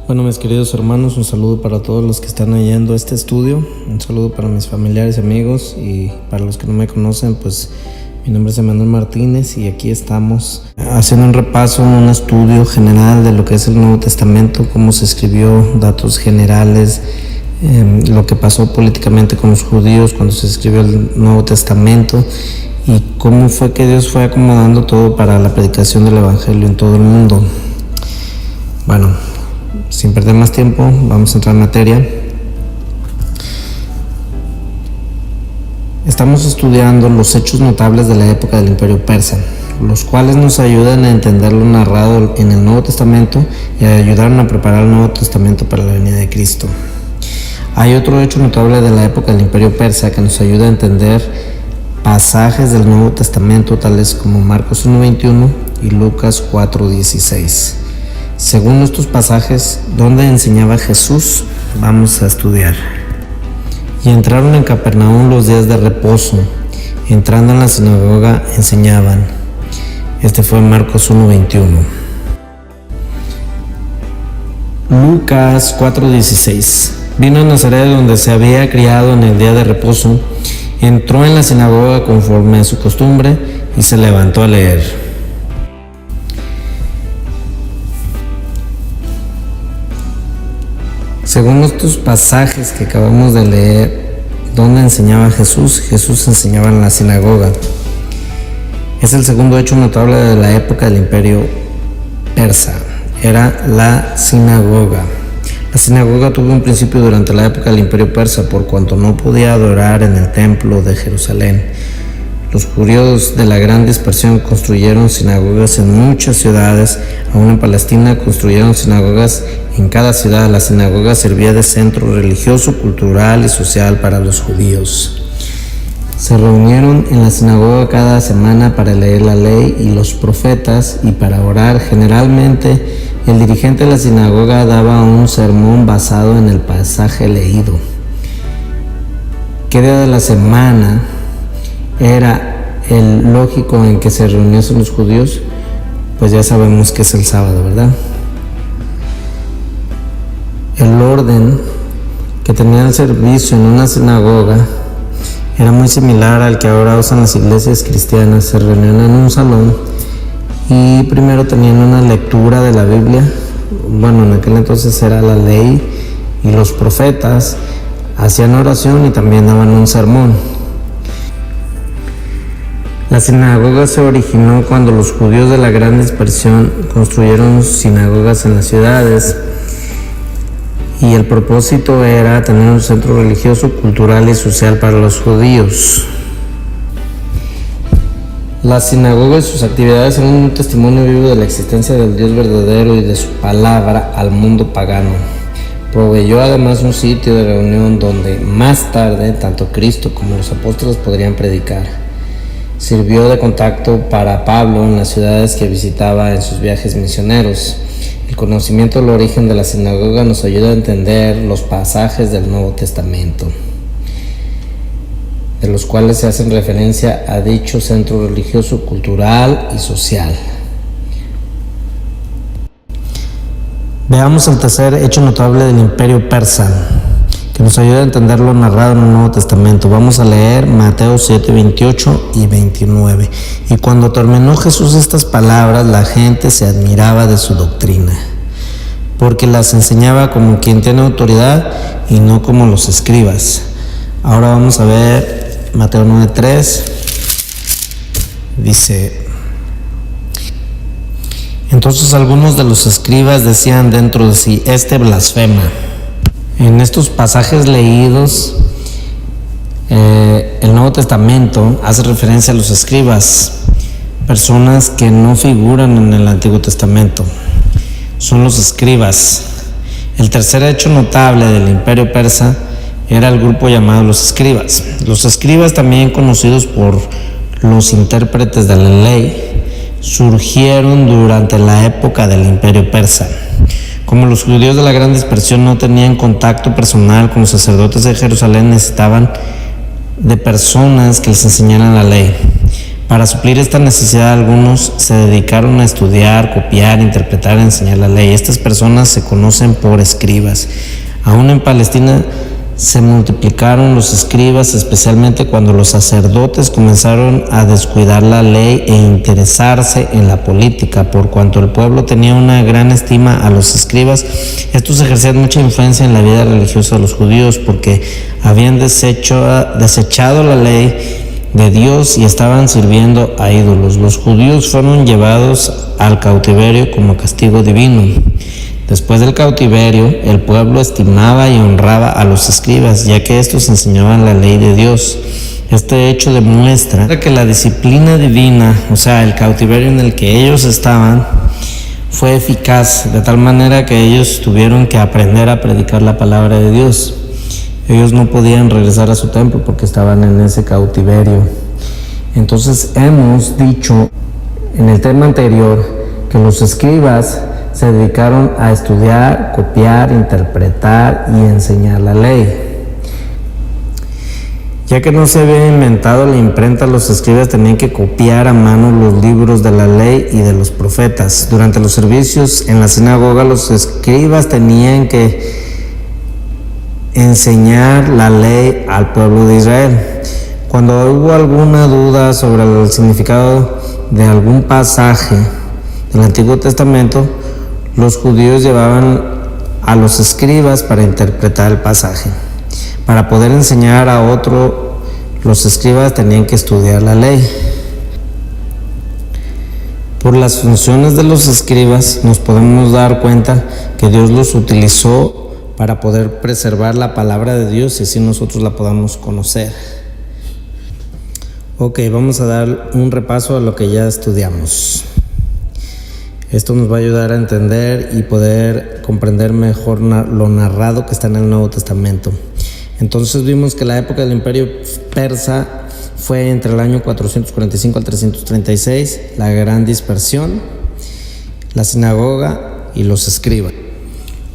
Bueno, mis queridos hermanos, un saludo para todos los que están oyendo este estudio, un saludo para mis familiares y amigos, y para los que no me conocen, pues mi nombre es Emanuel Martínez y aquí estamos haciendo un repaso, un estudio general de lo que es el Nuevo Testamento, cómo se escribió, datos generales, lo que pasó políticamente con los judíos cuando se escribió el Nuevo Testamento y cómo fue que Dios fue acomodando todo para la predicación del Evangelio en todo el mundo. Bueno, sin perder más tiempo, vamos a entrar en materia. Estamos estudiando los hechos notables de la época del Imperio Persa, los cuales nos ayudan a entender lo narrado en el Nuevo Testamento y ayudaron a preparar el Nuevo Testamento para la venida de Cristo. Hay otro hecho notable de la época del Imperio Persa que nos ayuda a entender pasajes del Nuevo Testamento, tales como Marcos 1:21 y Lucas 4:16. Según estos pasajes, ¿dónde enseñaba Jesús? Vamos a estudiar. Y entraron en Capernaum los días de reposo. Entrando en la sinagoga, enseñaban. Este fue Marcos 1:21. Lucas 4:16. Vino a Nazaret, donde se había criado en el día de reposo. Entró en la sinagoga conforme a su costumbre y se levantó a leer. Según estos pasajes que acabamos de leer, ¿dónde enseñaba Jesús? Jesús enseñaba en la sinagoga. Es el segundo hecho notable de la época del Imperio Persa. Era la sinagoga. La sinagoga tuvo un principio durante la época del Imperio Persa, por cuanto no podía adorar en el templo de Jerusalén. Los judíos de la gran dispersión construyeron sinagogas en muchas ciudades. Aún en Palestina construyeron sinagogas en cada ciudad. La sinagoga servía de centro religioso, cultural y social para los judíos. Se reunieron en la sinagoga cada semana para leer la ley y los profetas y para orar. Generalmente, el dirigente de la sinagoga daba un sermón basado en el pasaje leído. ¿Qué día de la semana era el lógico en que se reuniesen los judíos? Pues ya sabemos que es el sábado, ¿verdad? El orden que tenía el servicio en una sinagoga era muy similar al que ahora usan las iglesias cristianas. Se reunían en un salón y primero tenían una lectura de la Biblia. Bueno, en aquel entonces era la ley y los profetas hacían oración y también daban un sermón. La sinagoga se originó cuando los judíos de la gran dispersión construyeron sinagogas en las ciudades y el propósito era tener un centro religioso, cultural y social para los judíos. La sinagoga y sus actividades eran un testimonio vivo de la existencia del Dios verdadero y de su palabra al mundo pagano. Proveyó además un sitio de reunión donde más tarde tanto Cristo como los apóstoles podrían predicar. Sirvió de contacto para Pablo en las ciudades que visitaba en sus viajes misioneros. El conocimiento del origen de la sinagoga nos ayuda a entender los pasajes del Nuevo Testamento, de los cuales se hacen referencia a dicho centro religioso, cultural y social. Veamos el tercer hecho notable del Imperio Persa, que nos ayuda a entender lo narrado en el Nuevo Testamento. Vamos a leer Mateo 7:28 y 29. Y cuando terminó Jesús estas palabras, la gente se admiraba de su doctrina, porque las enseñaba como quien tiene autoridad y no como los escribas. Ahora vamos a ver Mateo 9:3. Dice: entonces algunos de los escribas decían dentro de sí: este blasfema. En estos pasajes leídos, el Nuevo Testamento hace referencia a los escribas, personas que no figuran en el Antiguo Testamento. Son los escribas. El tercer hecho notable del Imperio Persa era el grupo llamado los escribas. Los escribas, también conocidos por los intérpretes de la ley, surgieron durante la época del Imperio Persa. Como los judíos de la gran dispersión no tenían contacto personal con los sacerdotes de Jerusalén, necesitaban de personas que les enseñaran la ley. Para suplir esta necesidad, algunos se dedicaron a estudiar, copiar, interpretar, enseñar la ley. Estas personas se conocen por escribas. Aún en Palestina se multiplicaron los escribas, especialmente cuando los sacerdotes comenzaron a descuidar la ley e interesarse en la política. Por cuanto el pueblo tenía una gran estima a los escribas, estos ejercían mucha influencia en la vida religiosa de los judíos porque habían desechado la ley de Dios y estaban sirviendo a ídolos. Los judíos fueron llevados al cautiverio como castigo divino. Después del cautiverio, el pueblo estimaba y honraba a los escribas, ya que estos enseñaban la ley de Dios. Este hecho demuestra que la disciplina divina, o sea, el cautiverio en el que ellos estaban, fue eficaz, de tal manera que ellos tuvieron que aprender a predicar la palabra de Dios. Ellos no podían regresar a su templo porque estaban en ese cautiverio. Entonces hemos dicho en el tema anterior que los escribas se dedicaron a estudiar, copiar, interpretar y enseñar la ley. Ya que no se había inventado la imprenta, los escribas tenían que copiar a mano los libros de la ley y de los profetas. Durante los servicios en la sinagoga, los escribas tenían que enseñar la ley al pueblo de Israel. Cuando hubo alguna duda sobre el significado de algún pasaje del Antiguo Testamento, los judíos llevaban a los escribas para interpretar el pasaje. Para poder enseñar a otro, los escribas tenían que estudiar la ley. Por las funciones de los escribas nos podemos dar cuenta que Dios los utilizó para poder preservar la palabra de Dios y así nosotros la podamos conocer. Ok, vamos a dar un repaso a lo que ya estudiamos. Esto nos va a ayudar a entender y poder comprender mejor lo narrado que está en el Nuevo Testamento. Entonces vimos que la época del Imperio Persa fue entre el año 445 al 336, la gran dispersión, la sinagoga y los escribas.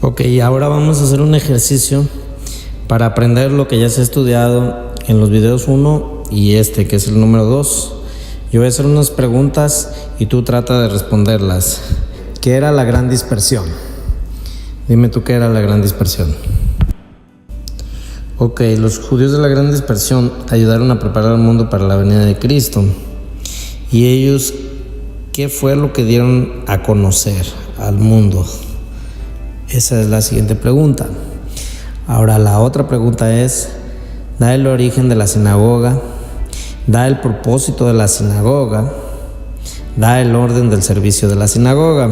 Ok, ahora vamos a hacer un ejercicio para aprender lo que ya se ha estudiado en los videos 1 y que es el número 2. Yo voy a hacer unas preguntas y tú trata de responderlas. ¿Qué era la gran dispersión? Dime tú qué era la gran dispersión. Ok, los judíos de la gran dispersión ayudaron a preparar el mundo para la venida de Cristo. ¿Y ellos qué fue lo que dieron a conocer al mundo? Esa es la siguiente pregunta. Ahora la otra pregunta es, da el origen de la sinagoga, da el propósito de la sinagoga, da el orden del servicio de la sinagoga.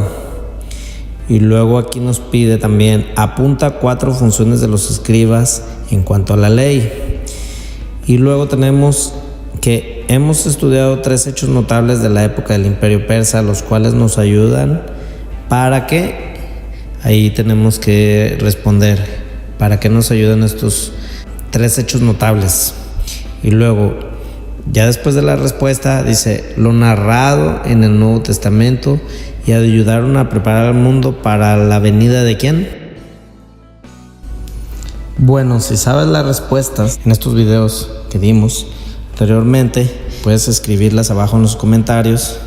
Y luego aquí nos pide también, apunta 4 funciones de los escribas en cuanto a la ley. Y luego tenemos que hemos estudiado 3 hechos notables de la época del Imperio Persa, los cuales nos ayudan para que, ahí tenemos que responder, para qué nos ayudan estos 3 hechos notables. Y luego, ya después de la respuesta, dice, lo narrado en el Nuevo Testamento y ayudaron a preparar al mundo para la venida ¿de quién? Bueno, si sabes las respuestas en estos videos que dimos anteriormente, puedes escribirlas abajo en los comentarios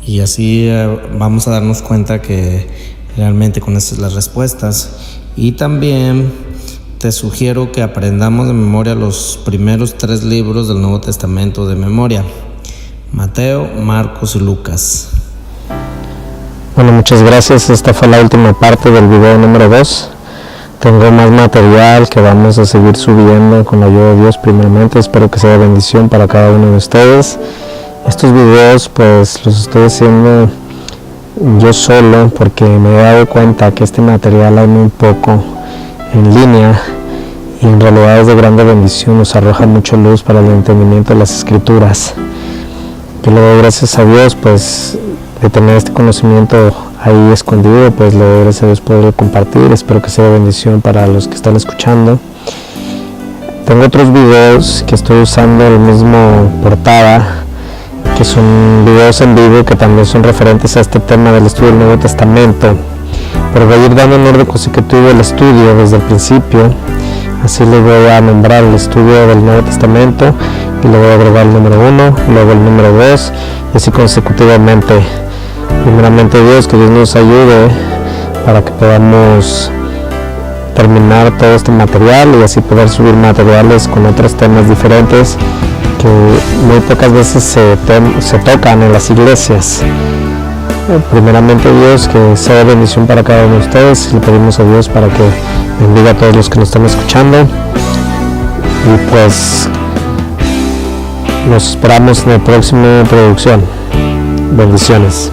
y así vamos a darnos cuenta que realmente conoces las respuestas. Y también te sugiero que aprendamos de memoria los primeros 3 libros del Nuevo Testamento de memoria: Mateo, Marcos y Lucas. Bueno, muchas gracias. Esta fue la última parte del video número 2. Tengo más material que vamos a seguir subiendo con la ayuda de Dios primeramente. Espero que sea de bendición para cada uno de ustedes. Estos videos pues los estoy haciendo yo solo porque me he dado cuenta que este material hay muy poco en línea y en realidad es de grande bendición, nos arroja mucha luz para el entendimiento de las escrituras. Yo le doy gracias a Dios pues de tener este conocimiento ahí escondido, pues le doy gracias a Dios poderlo compartir. Espero que sea de bendición para los que están escuchando. Tengo otros videos que estoy usando el mismo portada, que son videos en vivo que también son referentes a este tema del estudio del Nuevo Testamento, pero voy a ir dando en orden consecutivo el estudio desde el principio. Así le voy a nombrar el estudio del Nuevo Testamento y luego agregar el número 1, luego el número 2 y así consecutivamente. Primeramente Dios, que Dios nos ayude para que podamos terminar todo este material y así poder subir materiales con otros temas diferentes que muy pocas veces se tocan en las iglesias. Primeramente Dios, que sea bendición para cada uno de ustedes, y le pedimos a Dios para que bendiga a todos los que nos están escuchando, y pues nos esperamos en la próxima producción. Bendiciones.